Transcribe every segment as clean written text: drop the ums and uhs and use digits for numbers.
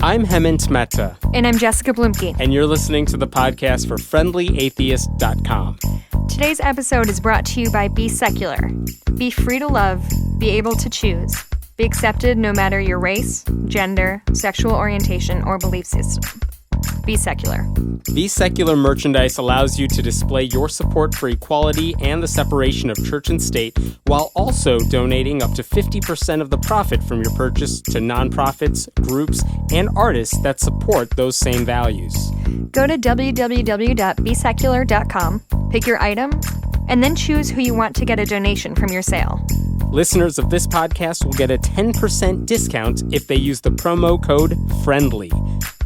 I'm Hemant Mehta. And I'm Jessica Blumke. And you're listening to the podcast for FriendlyAtheist.com. Today's episode is brought to you by Be Secular. Be free to love, be able to choose, be accepted no matter your race, gender, sexual orientation, or belief system. Be Secular. Be Secular merchandise allows you to display your support for equality and the separation of church and state, while also donating up to 50% of the profit from your purchase to nonprofits, groups, and artists that support those same values. Go to www.besecular.com, pick your item, and then choose who you want to get a donation from your sale. Listeners of this podcast will get a 10% discount if they use the promo code FRIENDLY.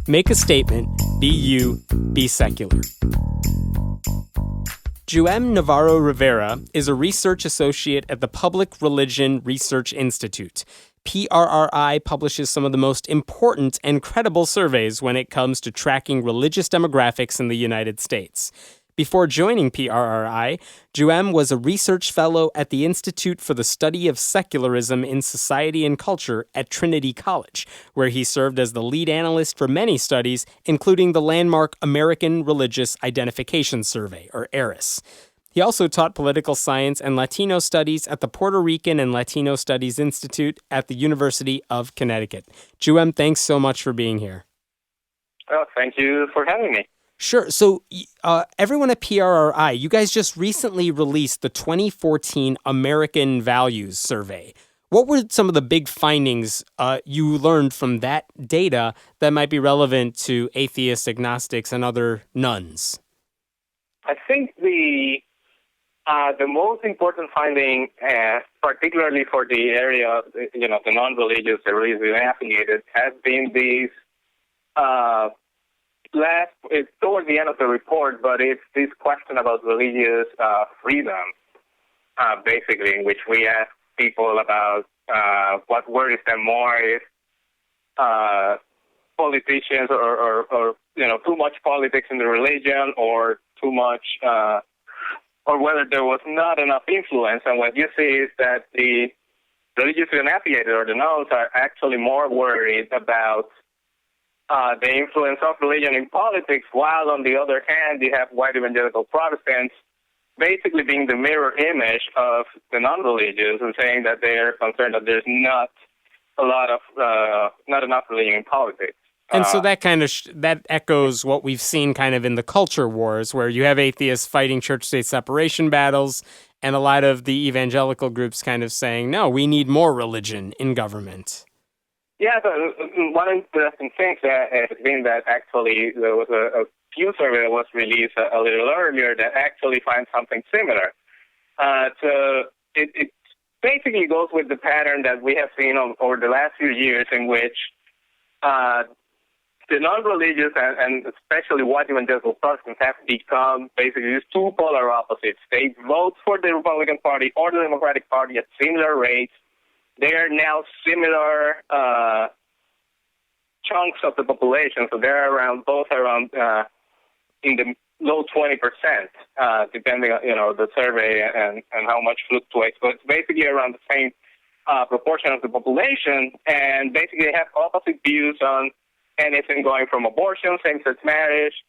Make a statement. Be you. Be secular. Juhem Navarro-Rivera is a research associate at the Public Religion Research Institute. PRRI publishes some of the most important and credible surveys when it comes to tracking religious demographics in the United States. Before joining PRRI, Juhem was a research fellow at the Institute for the Study of Secularism in Society and Culture at Trinity College, where he served as the lead analyst for many studies, including the landmark American Religious Identification Survey, or ARIS. He also taught political science and Latino studies at the Puerto Rican and Latino Studies Institute at the University of Connecticut. Juhem, thanks so much for being here. Oh, thank you for having me. Sure. So everyone at PRRI, you guys just recently released the 2014 American Values Survey. What were some of the big findings you learned from that data that might be relevant to atheists, agnostics, and other nones? I think the most important finding, particularly for the area of, the non-religious, the religiously affiliated, has been these it's towards the end of the report, but it's this question about religious freedom, basically, in which we ask people about what worries them more if politicians or too much politics in the religion or too much, or whether there was not enough influence. And what you see is that the religiously unaffiliated or the nones are actually more worried about the influence of religion in politics, while on the other hand, you have white evangelical Protestants basically being the mirror image of the non-religious and saying that they're concerned that there's not enough religion in politics. And so that kind of that echoes what we've seen kind of in the culture wars, where you have atheists fighting church-state separation battles, and a lot of the evangelical groups kind of saying, no, we need more religion in government. Yeah, so one interesting thing has been that actually there was a Pew survey that was released a little earlier that actually finds something similar. So it basically goes with the pattern that we have seen over the last few years, in which the non-religious and especially white evangelical Protestants have become basically these two polar opposites. They vote for the Republican Party or the Democratic Party at similar rates. They are now similar chunks of the population, so they're both around in the low 20%, depending on the survey and how much fluctuates. But it's basically around the same proportion of the population, and basically they have opposite views on anything going from abortion, same-sex marriage,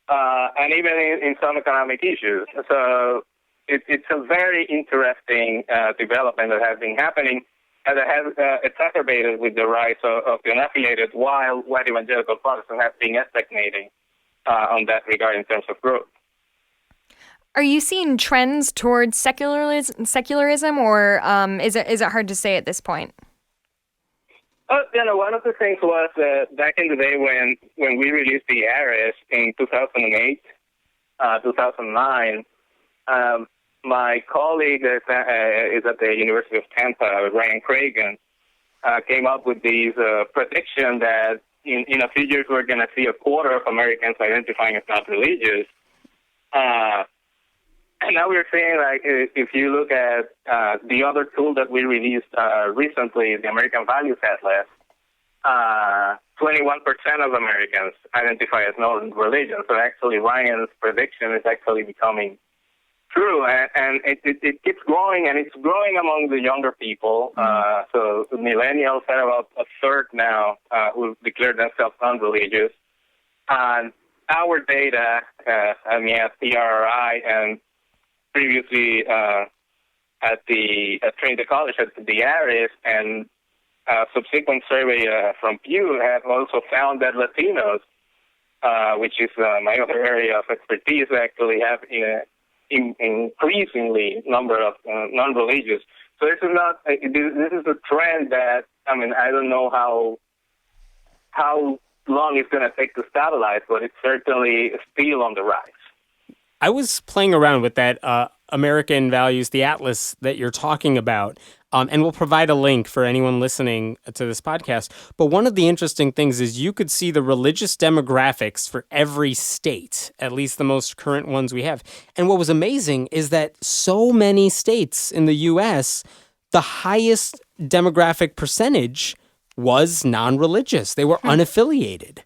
and even in some economic issues. So it's a very interesting development that has been happening, and that has exacerbated with the rise of the unaffiliated, while white evangelical Protestants have been stagnating on that regard in terms of growth. Are you seeing trends towards secularism, or is it hard to say at this point? One of the things was back in the day when we released the ARIS in 2008, 2009, my colleague is at the University of Tampa, Ryan Cragen, came up with these prediction that in a few years we're going to see a quarter of Americans identifying as not religious. And now we're seeing, like, if you look at the other tool that we released recently, the American Values Atlas, 21% of Americans identify as non-religious. So actually Ryan's prediction is actually becoming True, and it keeps growing, and it's growing among the younger people. So the millennials are about a third now who declare themselves non-religious. And our data, at PRRI and previously at Trinity College at the Atheist, and subsequent survey from Pew have also found that Latinos, which is my other area of expertise, actually have increasingly number of non-religious. So this is not. This is a trend that I don't know how long it's going to take to stabilize, but it's certainly still on the rise. I was playing around with that American Values, the Atlas that you're talking about, and we'll provide a link for anyone listening to this podcast. But one of the interesting things is you could see the religious demographics for every state, at least the most current ones we have. And what was amazing is that so many states in the U.S., the highest demographic percentage was non-religious. They were unaffiliated.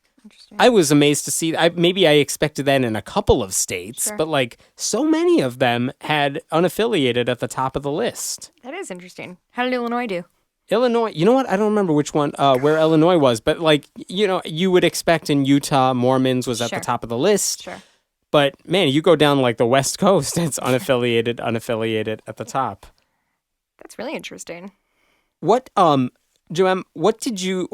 I was amazed to see. Maybe I expected that in a couple of states, but so many of them had unaffiliated at the top of the list. That is interesting. How did Illinois do? Illinois, you know what? I don't remember which one, where Illinois was, but you would expect in Utah, Mormons was at the top of the list. Sure. But man, you go down the West Coast, it's unaffiliated at the top. That's really interesting. What, Juhem,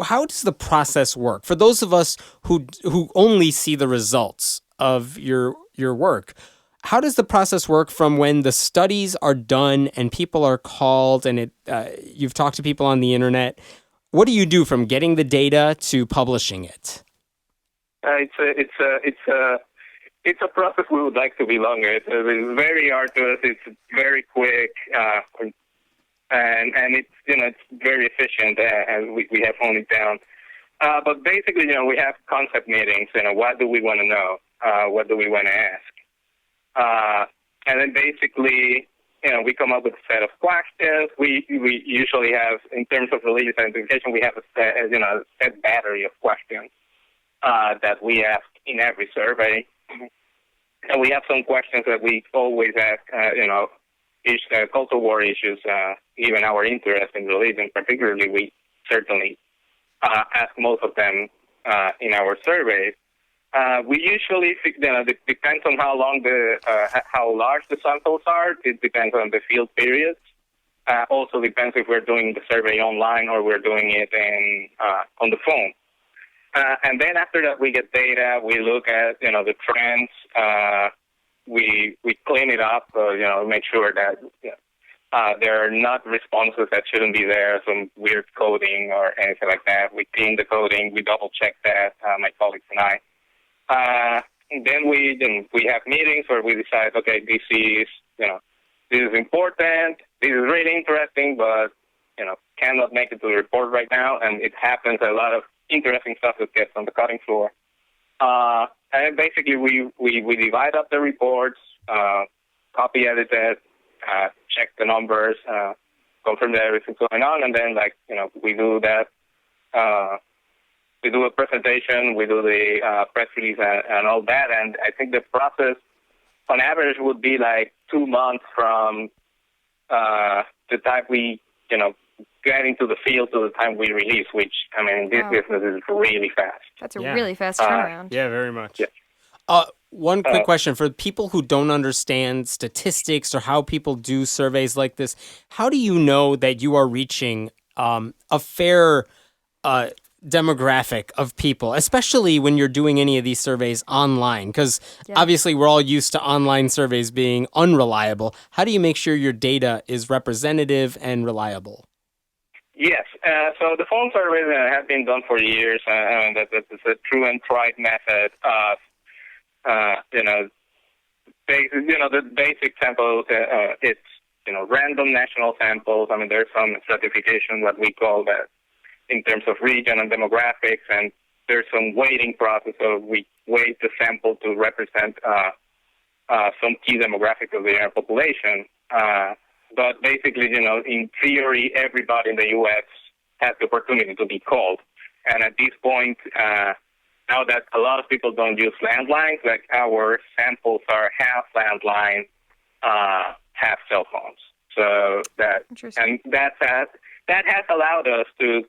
how does the process work? For those of us who only see the results of your work, how does the process work from when the studies are done and people are called and you've talked to people on the internet? What do you do from getting the data to publishing it? It's a process we would like to be longer. It's very arduous. It's very quick. And it's very efficient, and we have honed it down. But basically, we have concept meetings. What do we want to know? What do we want to ask? And then basically, we come up with a set of questions. We usually have, in terms of religious identification, we have a set battery of questions that we ask in every survey. And we have some questions that we always ask, cultural war issues, even our interest in religion, particularly, we certainly ask most of them in our surveys. We usually, it depends on how large the samples are. It depends on the field periods. Also depends if we're doing the survey online or we're doing it on the phone. And then after that, we get data. We look at the trends. We clean it up, make sure that there are not responses that shouldn't be there, some weird coding or anything like that. We clean the coding, we double check that, my colleagues and I. And then we have meetings where we decide, okay, this is important, this is really interesting, but cannot make it to the report right now. And it happens, a lot of interesting stuff that gets on the cutting floor. And basically, we divide up the reports, copy edit it, check the numbers, confirm that everything's going on, and then we do that. We do a presentation, we do the press release and all that, and I think the process, on average, would be 2 months from the time we get into the field to the time we release, which, this business is really fast. That's a really fast turnaround. Yeah, very much. Yeah. One quick question. For people who don't understand statistics or how people do surveys like this, how do you know that you are reaching a fair demographic of people, especially when you're doing any of these surveys online? Because obviously we're all used to online surveys being unreliable. How do you make sure your data is representative and reliable? Yes. So the phone surveys have been done for years, and that's a true and tried method of, the basic sample. It's random national samples. There's some stratification, what we call that, in terms of region and demographics, and there's some weighting process. So we weight the sample to represent some key demographic of the general population. But basically, in theory, everybody in the U.S. has the opportunity to be called. And at this point, now that a lot of people don't use landlines, our samples are half landline, have cell phones. So that has allowed us to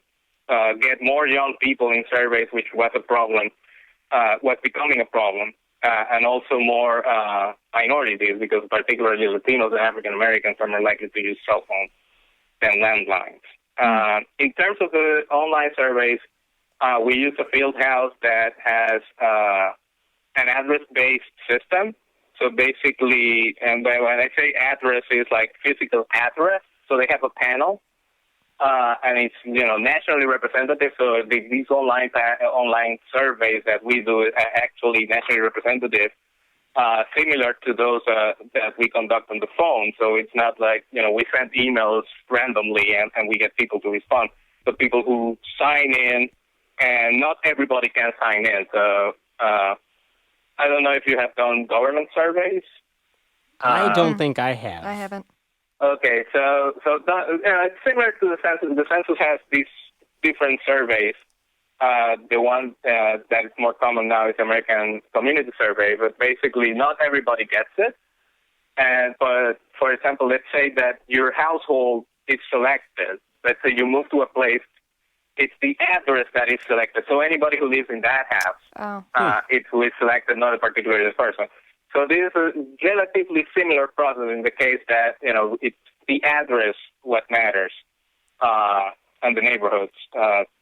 get more young people in surveys, which was a problem, was becoming a problem, and also more minorities, because particularly Latinos and African Americans are more likely to use cell phones than landlines. In terms of the online surveys, we use a field house that has an address-based system. So basically, and when I say address, it's like physical address. So they have a panel, and it's nationally representative. So these online surveys that we do are actually nationally representative, similar to those that we conduct on the phone. So it's not like we send emails randomly and we get people to respond. But people who sign in, and not everybody can sign in. So I don't know if you have done government surveys. I don't think I have. I haven't. Okay, so it's similar to the census. The census has these different surveys. The one that is more common now is American Community Survey, but basically not everybody gets it. But for example, let's say that your household is selected. Let's say you move to a place. It's the address that is selected. So anybody who lives in that house, it's who is selected, not a particular person. So this is a relatively similar process in the case that, it's the address what matters, and the neighborhoods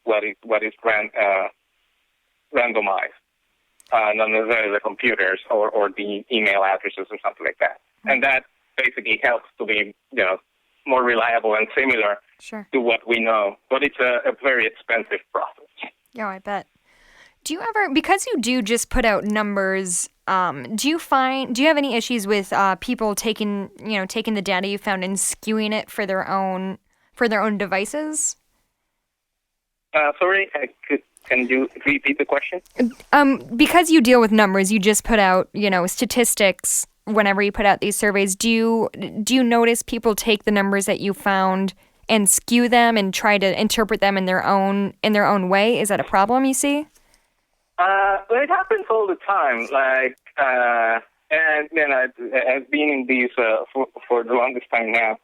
what is randomized, not necessarily the computers or the email addresses or something like that. And that basically helps to be, more reliable and similar to what we know. But it's a very expensive process. Yeah, I bet. Do you ever, because you do just put out numbers, do you have any issues with people taking the data you found and skewing it for their own devices? Sorry, can you repeat the question? Because you deal with numbers, you just put out, statistics whenever you put out these surveys. Do you notice people take the numbers that you found and skew them and try to interpret them in their own way? Is that a problem you see? It happens all the time. Like, I've been in these for the longest time now.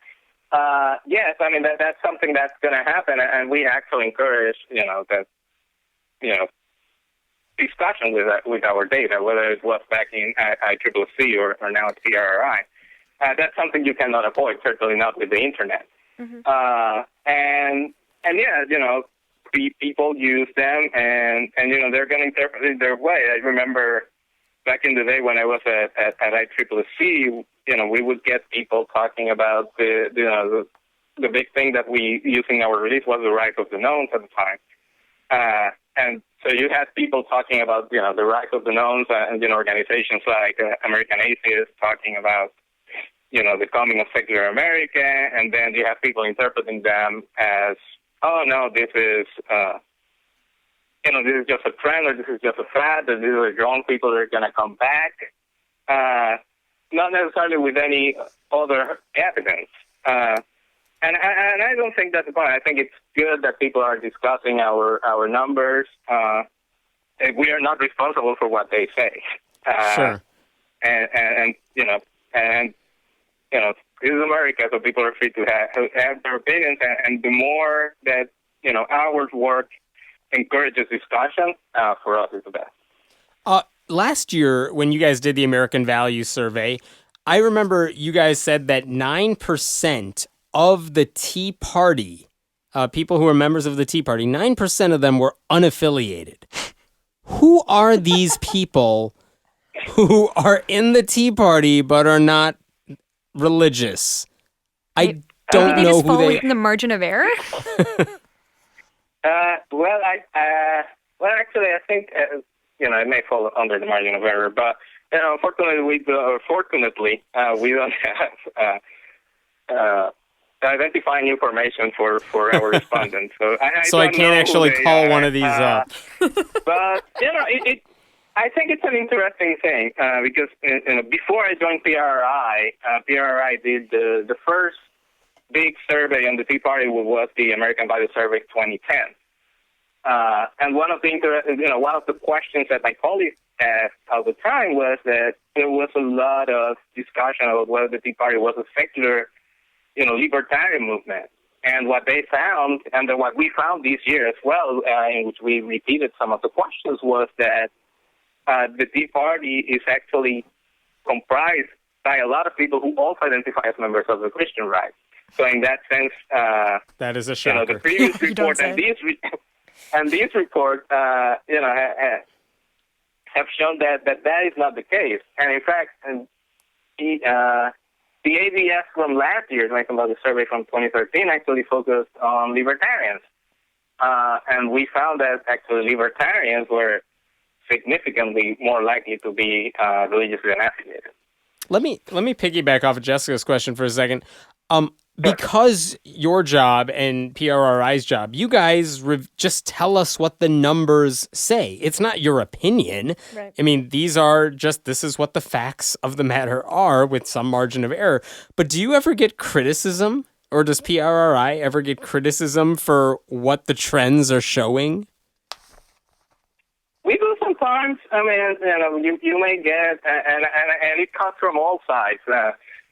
Yes, I mean that's something that's going to happen, and we actually encourage, discussion with our data, whether it was back in ICCC or now at PRRI. That's something you cannot avoid, certainly not with the internet. Mm-hmm. People use them, and they're going to interpret it their way. I remember back in the day when I was at ICCC, we would get people talking about the big thing that we used in our release was the rise of the knowns at the time. And so you had people talking about, the rise of the knowns, and, organizations like American Atheist talking about, the coming of secular America, and then you have people interpreting them as, oh, no, this is, this is just a trend, or this is just a fad, or these are young people that are going to come back, not necessarily with any other evidence. And I don't think that's the point. I think it's good that people are discussing our numbers. We are not responsible for what they say. Sure. This is America, so people are free to have their opinions. And the more that our work encourages discussion, for us is the best. Last year, when you guys did the American Values Survey, I remember you guys said that 9% of the Tea Party, people who are members of the Tea Party, 9% of them were unaffiliated. Who are these people who are in the Tea Party but are not religious? I don't know who they are. In the margin of error? Actually, I think it may fall under the margin of error, but fortunately, we don't have identifying information for our respondents. So I can't actually call one of these up. But I think it's an interesting thing because before I joined PRRI, PRRI did the first big survey on the Tea Party was the American Values Survey 2010. And one of the questions that my colleagues asked at the time was that there was a lot of discussion about whether the Tea Party was a secular, libertarian movement. And what they found, and then what we found this year as well, in which we repeated some of the questions, was that the Tea Party is actually comprised by a lot of people who also identify as members of the Christian right. So in that sense, that is a shocker. The previous report and these reports, have shown that is not the case. And in fact, the ABS from last year, like about the survey from 2013, actually focused on libertarians. And we found that actually libertarians were significantly more likely to be religiously unaffiliated. Let me piggyback off of Jessica's question for a second. Because your job and PRRI's job, you guys just tell us what the numbers say. It's not your opinion. Right. I mean, this is what the facts of the matter are with some margin of error. But do you ever get criticism, or does PRRI ever get criticism for what the trends are showing? We do sometimes. I mean, you may get, and it comes from all sides.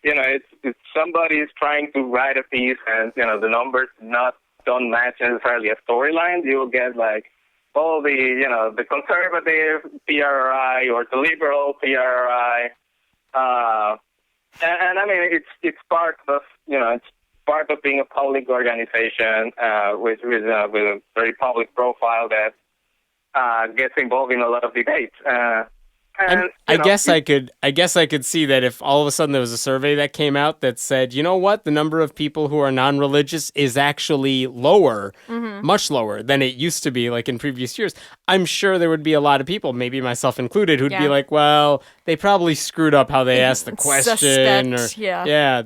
If somebody is trying to write a piece and, the numbers don't match necessarily a storyline, you'll get like, the conservative PRRI or the liberal PRRI. And I mean, it's part of, it's part of being a public organization, with a very public profile that gets involved in a lot of debates. And, I guess I could see that if all of a sudden there was a survey that came out that said, you know what, the number of people who are non-religious is actually lower, much lower than it used to be, like in previous years. I'm sure there would be a lot of people, maybe myself included, who'd be like, well, they probably screwed up how they asked the question,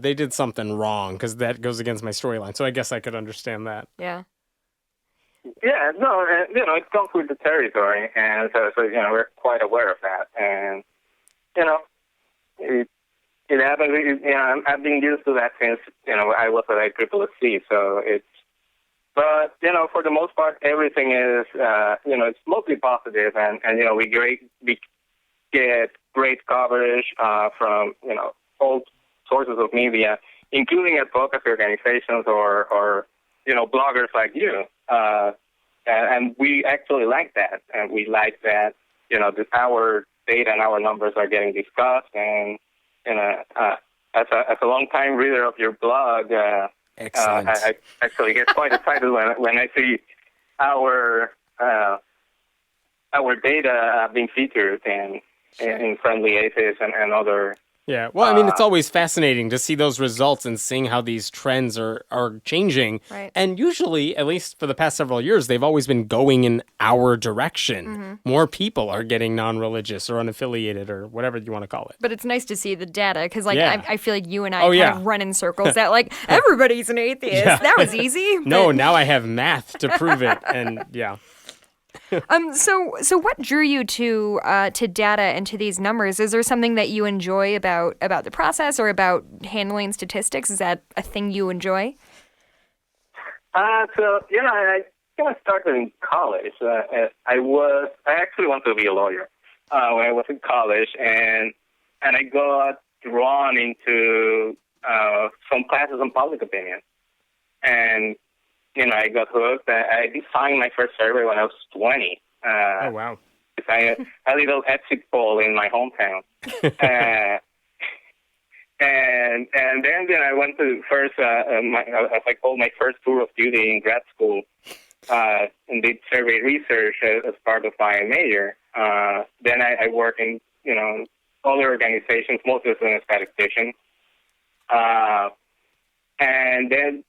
they did something wrong because that goes against my storyline. So I guess I could understand that. Yeah. Yeah, no, it comes with the territory, and so we're quite aware of that, and it happens. I've been used to that since I was at ICCC, so but for the most part, everything is it's mostly positive, and we get great coverage from all sources of media, including advocacy organizations or bloggers like you. And we actually like that. And we like that, our data and our numbers are getting discussed. And, as a long-time reader of your blog, Excellent. I actually get quite excited when I see our data being featured in Friendly Atheist and other. Yeah, well, I mean, it's always fascinating to see those results and seeing how these trends are changing. Right. And usually, at least for the past several years, they've always been going in our direction. Mm-hmm. More people are getting non-religious or unaffiliated or whatever you want to call it. But it's nice to see the data because, I feel like you and I kind of run in circles that, everybody's an atheist. Yeah. That was easy. No, now I have math to prove it. And, yeah. So what drew you to data and to these numbers? Is there something that you enjoy about the process or about handling statistics? Is that a thing you enjoy? I started in college. I actually wanted to be a lawyer when I was in college, and I got drawn into some classes on public opinion, and I got hooked. I designed my first survey when I was 20. Oh, wow. A little exit poll in my hometown. and then I went to first, as I called my first tour of duty in grad school, and did survey research as part of my major. Then I worked in, other organizations, mostly as a statistician. And then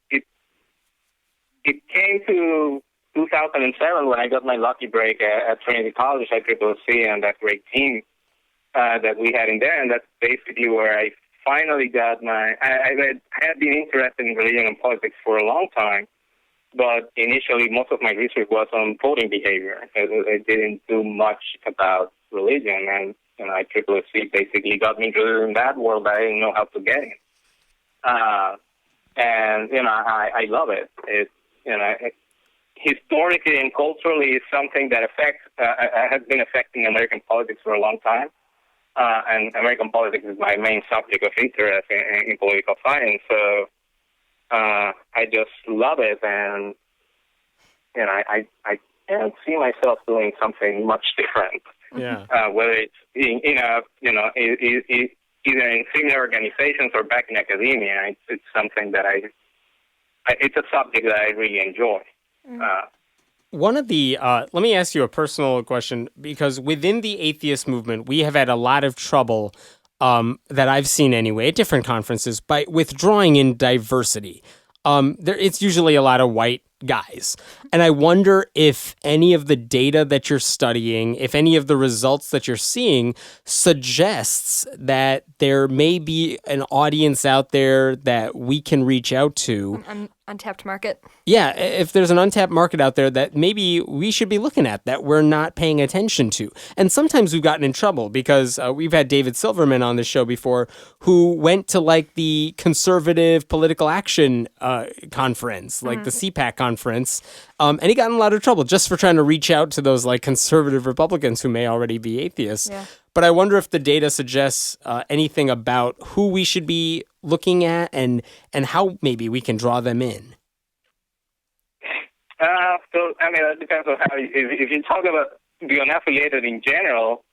it came to 2007 when I got my lucky break at Trinity College at PRRI and that great team that we had in there. And that's basically where I finally got I had been interested in religion and politics for a long time, but initially most of my research was on voting behavior. I didn't do much about religion, and ICCC basically got me interested in that world. I didn't know how to get in. And I love it. historically and culturally is something that has been affecting American politics for a long time. And American politics is my main subject of interest in political science. So I just love it, and I can't see myself doing something much different. Yeah. Whether it's either in similar organizations or back in academia, it's something that it's a subject that I really enjoy. One of the, let me ask you a personal question, because within the atheist movement, we have had a lot of trouble, that I've seen anyway, at different conferences, by withdrawing in diversity. It's usually a lot of white guys. And I wonder if any of the data that you're studying, if any of the results that you're seeing suggests that there may be an audience out there that we can reach out to. Untapped market. Yeah, if there's an untapped market out there that maybe we should be looking at that we're not paying attention to. And sometimes we've gotten in trouble because we've had David Silverman on the show before who went to like the Conservative Political Action conference, like the CPAC conference, and he got in a lot of trouble just for trying to reach out to those like conservative Republicans who may already be atheists. Yeah. But I wonder if the data suggests anything about who we should be looking at and how maybe we can draw them in. So, I mean, it depends on how, if you talk about the unaffiliated in general,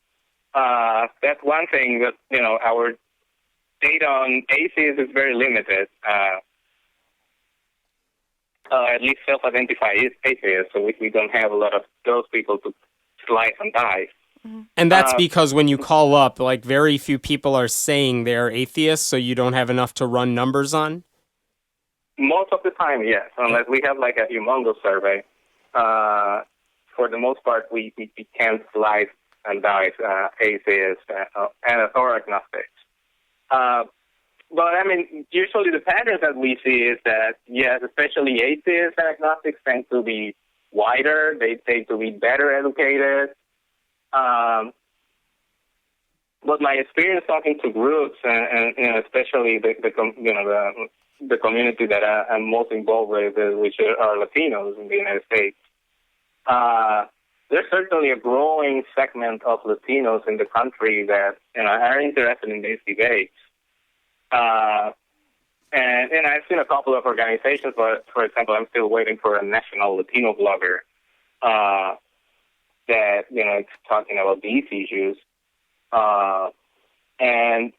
that's one thing that, our data on atheists is very limited. At least self-identify atheists, so we don't have a lot of those people to slice and dice. And that's because when you call up, like very few people are saying they're atheists, so you don't have enough to run numbers on? Most of the time, yes, unless we have like a humongous survey. For the most part, we can't slice and dice atheists or agnostics. But I mean, usually the patterns that we see is that, yes, especially atheists and agnostics tend to be wider. They tend to be better educated. But my experience talking to groups and especially the community that I'm most involved with, which are Latinos in the United States, there's certainly a growing segment of Latinos in the country that are interested in these debates. And I've seen a couple of organizations, but for example, I'm still waiting for a national Latino blogger that it's talking about these issues, and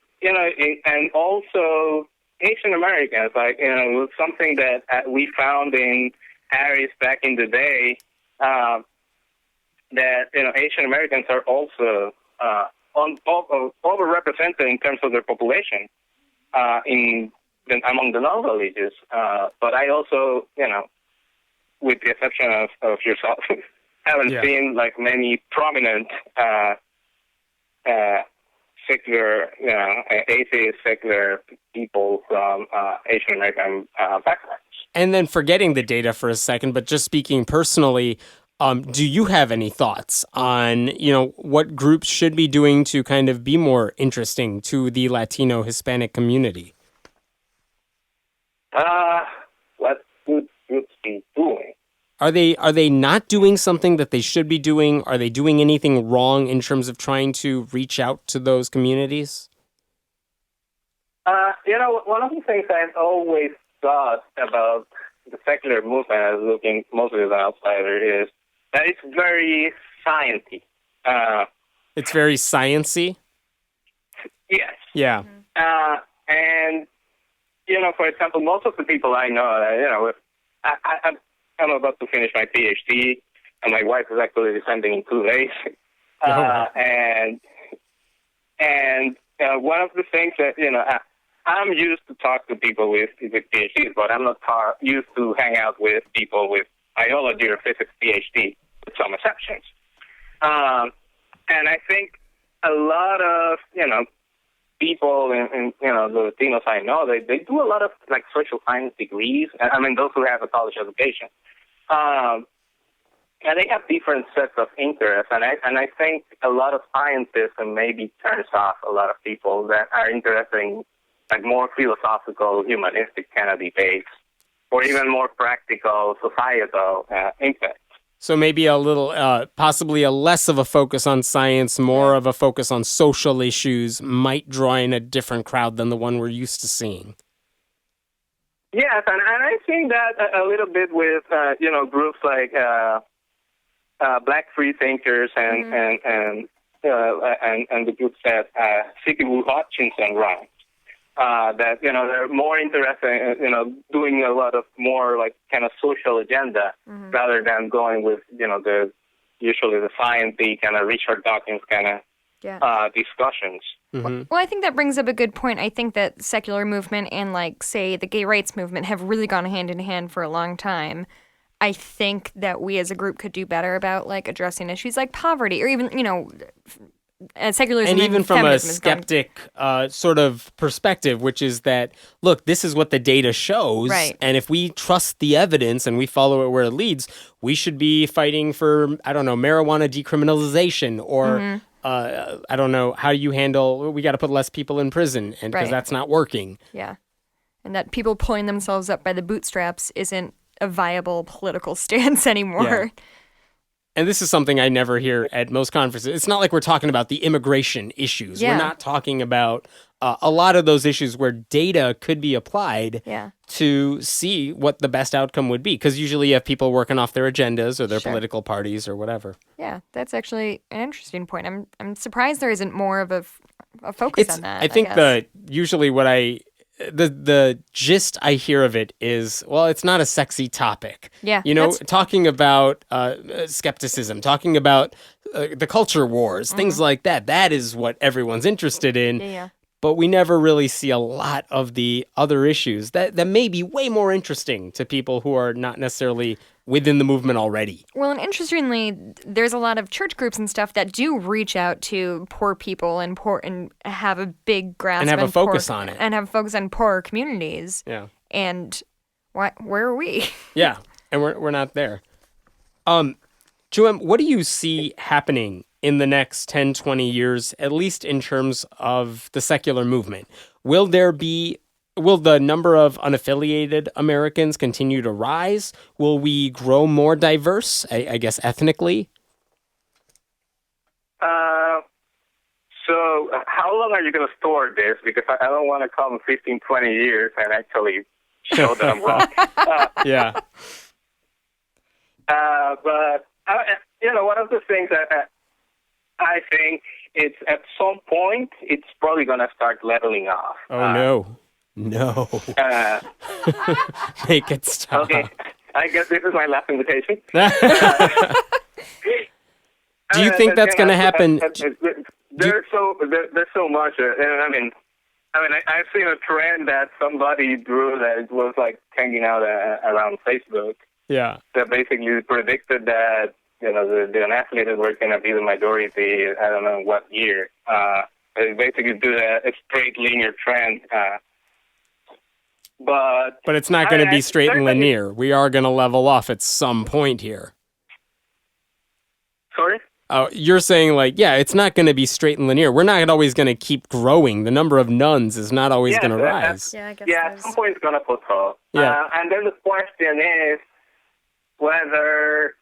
also Asian Americans. Like it was something that we found in Harris back in the day, that Asian Americans are also overrepresented in terms of their population among the non-religious. But I also, with the exception of yourself, haven't seen like many prominent secular, atheist secular people from Asian American backgrounds. And then forgetting the data for a second, but just speaking personally, do you have any thoughts on, what groups should be doing to kind of be more interesting to the Latino Hispanic community? What should groups be doing? Are they not doing something that they should be doing? Are they doing anything wrong in terms of trying to reach out to those communities? One of the things I've always thought about the secular movement, as looking mostly as an outsider, is that it's very sciencey. It's very sciencey? Yes. Yeah. And, for example, most of the people I know, I'm about to finish my PhD, and my wife is actually descending in 2 days. And one of the things that, I'm used to talk to people with PhDs, but I'm not used to hang out with people with biology or physics PhD, with some exceptions. And I think a lot of, people in the Latinos I know, they do a lot of like social science degrees. I mean, those who have a college education. And they have different sets of interests, and I think a lot of scientists and maybe turns off a lot of people that are interested in like more philosophical, humanistic kind of debates. or even more practical societal impact. So maybe a little, possibly a less of a focus on science, more of a focus on social issues might draw in a different crowd than the one we're used to seeing. Yes, and I think that a little bit with groups like Black free thinkers and the groups that C.K. Hutchinson runs. That they're more interested in doing a lot of more like kind of social agenda rather than going with usually the sciencey kind of Richard Dawkins kind of discussions. Well, I think that brings up a good point. I think that secular movement and like say the gay rights movement have really gone hand in hand for a long time. I think that we as a group could do better about like addressing issues like poverty or even secularism and even from a feminism skeptic sort of perspective, which is that, look, this is what the data shows, right. And if we trust the evidence and we follow it where it leads, we should be fighting for, I don't know, marijuana decriminalization or, I don't know, how you handle, we got to put less people in prison and because that's not working. Yeah. And that people pulling themselves up by the bootstraps isn't a viable political stance anymore. Yeah. And this is something I never hear at most conferences. It's not like we're talking about the immigration issues. Yeah. We're not talking about a lot of those issues where data could be applied to see what the best outcome would be. Because usually you have people working off their agendas or their political parties or whatever. Yeah, that's actually an interesting point. I'm surprised there isn't more of a focus on that. I think usually what the gist I hear of it is, well, it's not a sexy topic. Yeah. Talking about skepticism, talking about the culture wars, things like that. That is what everyone's interested in. Yeah. But we never really see a lot of the other issues that may be way more interesting to people who are not necessarily within the movement already. Well, and interestingly, there's a lot of church groups and stuff that do reach out to poor people and have a big grasp and have a focus on it. And have a focus on poorer communities. Yeah. And where are we? Yeah, and we're not there. Juhem, what do you see happening in the next 10, 20 years, at least in terms of the secular movement? Will the number of unaffiliated Americans continue to rise? Will we grow more diverse, I guess, ethnically? So how long are you going to store this? Because I don't want to come 15, 20 years and actually show that I'm wrong. Yeah. But, one of the things that I think it's at some point, it's probably going to start leveling off. Oh, no. Make it stop. Okay. I guess this is my last invitation. Do you think that's going to happen? There's so much. I've seen a trend that somebody drew that it was like hanging out around Facebook. Yeah. That basically predicted that the unaffiliated were going to be the majority. I don't know what year. It basically do a straight linear trend. But it's not going to be straight and linear. We are going to level off at some point here. Sorry? Oh, you're saying it's not going to be straight and linear. We're not always going to keep growing. The number of nuns is not always going to rise. I guess at some point it's going to plateau. Yeah. And then the question is whether,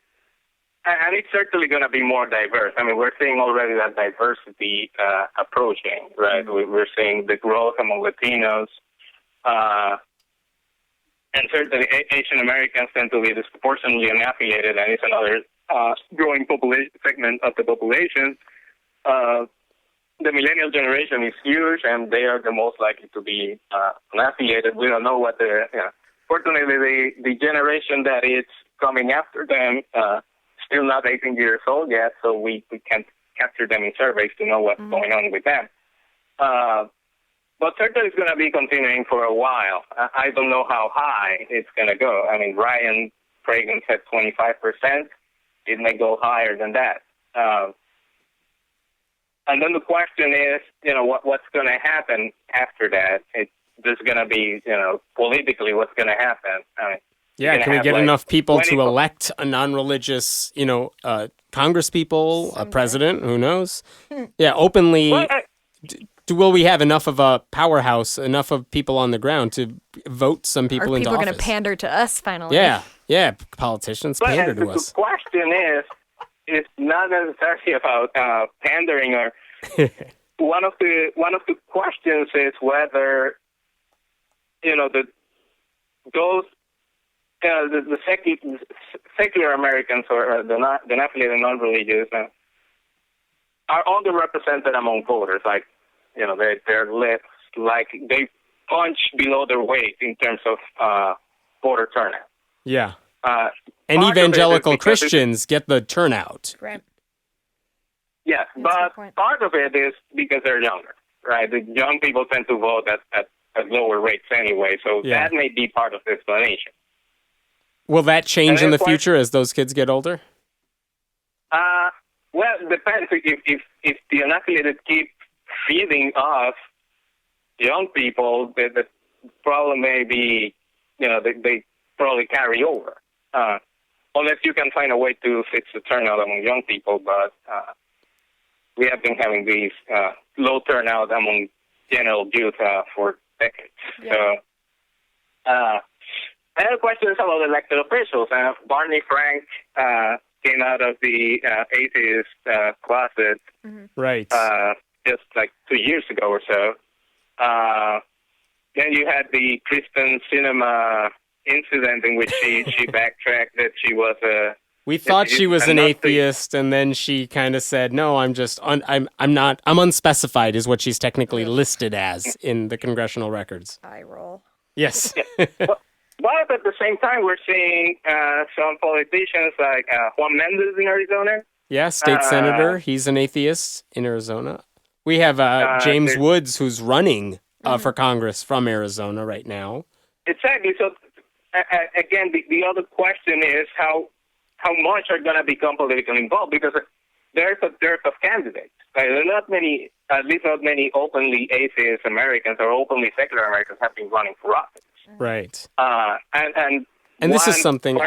and it's certainly going to be more diverse. I mean, we're seeing already that diversity approaching, right? Mm-hmm. We're seeing the growth among Latinos. And certainly Asian Americans tend to be disproportionately unaffiliated, and it's another growing segment of the population. The millennial generation is huge, and they are the most likely to be unaffiliated. We don't know what fortunately, the generation that is coming after them still not 18 years old yet, so we can't capture them in surveys to know what's going on with them. But certainly it's going to be continuing for a while. I don't know how high it's going to go. I mean, Ryan Reagan said 25%. It may go higher than that. And then the question is, what's going to happen after that? There's going to be, politically, what's going to happen? Can we get enough people to elect a non-religious, congresspeople, a president? Who knows? Yeah, openly. Well, Will we have enough of a powerhouse, enough of people on the ground to vote some people into office? Are people going to pander to us finally? Yeah, politicians pander to us. The question is, it's not necessarily about pandering, or one of the questions is whether the secular Americans or the affiliated non-religious are underrepresented among voters. Like, they're less, like they punch below their weight in terms of voter turnout. Yeah. And evangelical Christians get the turnout. Right. Yes, but part of it is because they're younger, right? The young people tend to vote at lower rates anyway, so that may be part of the explanation. Will that change in the future as those kids get older? Well, it depends. If the unaffiliated keep feeding off young people, the problem may be, they probably carry over. Unless you can find a way to fix the turnout among young people, but we have been having these low turnout among general youth for decades. Yeah. So, another question is about elected officials. Barney Frank came out of the atheist closet right. Just like 2 years ago or so. Then you had the Kristen Cinema incident in which she backtracked that she was a... We thought she was an atheist, and then she kind of said, "No, I'm just I'm not. I'm unspecified," is what she's technically listed as in the congressional records. Eye roll. Yes. But at the same time, we're seeing some politicians like Juan Mendez in Arizona. Yeah, state senator. He's an atheist in Arizona. We have James Woods, who's running for Congress from Arizona right now. Exactly. So again, the other question is how much are going to become politically involved, because there's a dearth of candidates. There are not many, at least not many openly atheist Americans or openly secular Americans have been running for office. Right. And this is something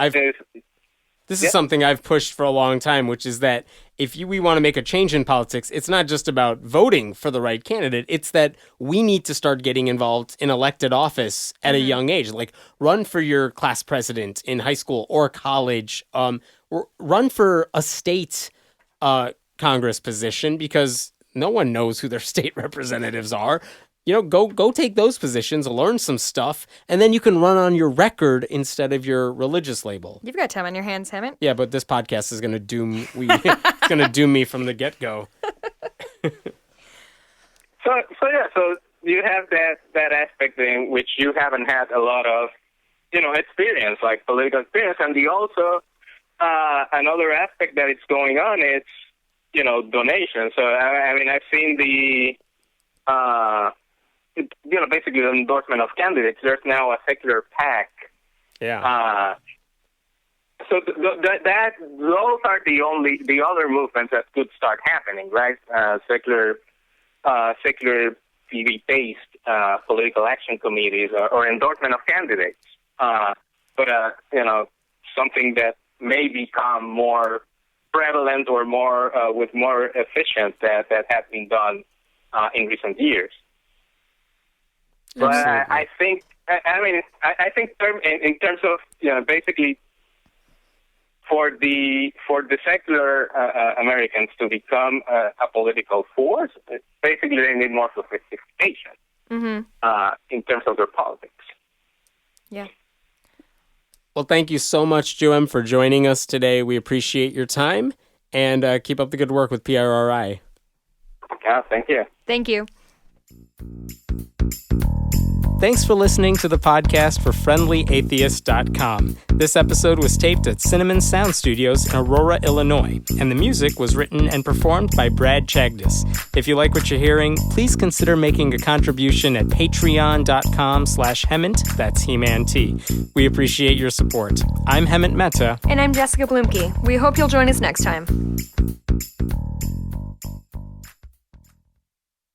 something I've pushed for a long time, which is that if we want to make a change in politics, it's not just about voting for the right candidate. It's that we need to start getting involved in elected office at a young age. Like, run for your class president in high school or college. Run for a state Congress position, because no one knows who their state representatives are. Go take those positions, learn some stuff, and then you can run on your record instead of your religious label. You've got time on your hands, Hammond. Yeah, but this podcast is going to doom me from the get-go. So you have that aspect in which you haven't had a lot of, experience, like political experience, and also another aspect that is going on is, donations. So I mean, I've seen basically the endorsement of candidates. There's now a secular PAC. Yeah. So those are the other movements that could start happening, right? Secular TV-based political action committees or endorsement of candidates. But something that may become more prevalent or more with more efficient that has been done in recent years. But I think in terms of basically for the secular Americans to become a political force, basically they need more sophistication in terms of their politics. Yeah. Well, thank you so much, Juhem, for joining us today. We appreciate your time, and keep up the good work with PRRI. Yeah, thank you. Thank you. Thanks for listening to the podcast for FriendlyAtheist.com. This episode was taped at Cinnamon Sound Studios in Aurora, Illinois, and the music was written and performed by Brad Chagdis. If you like what you're hearing, please consider making a contribution at patreon.com/Hemant, that's He-Man T. We appreciate your support. I'm Hemant Mehta. And I'm Jessica Blumke. We hope you'll join us next time.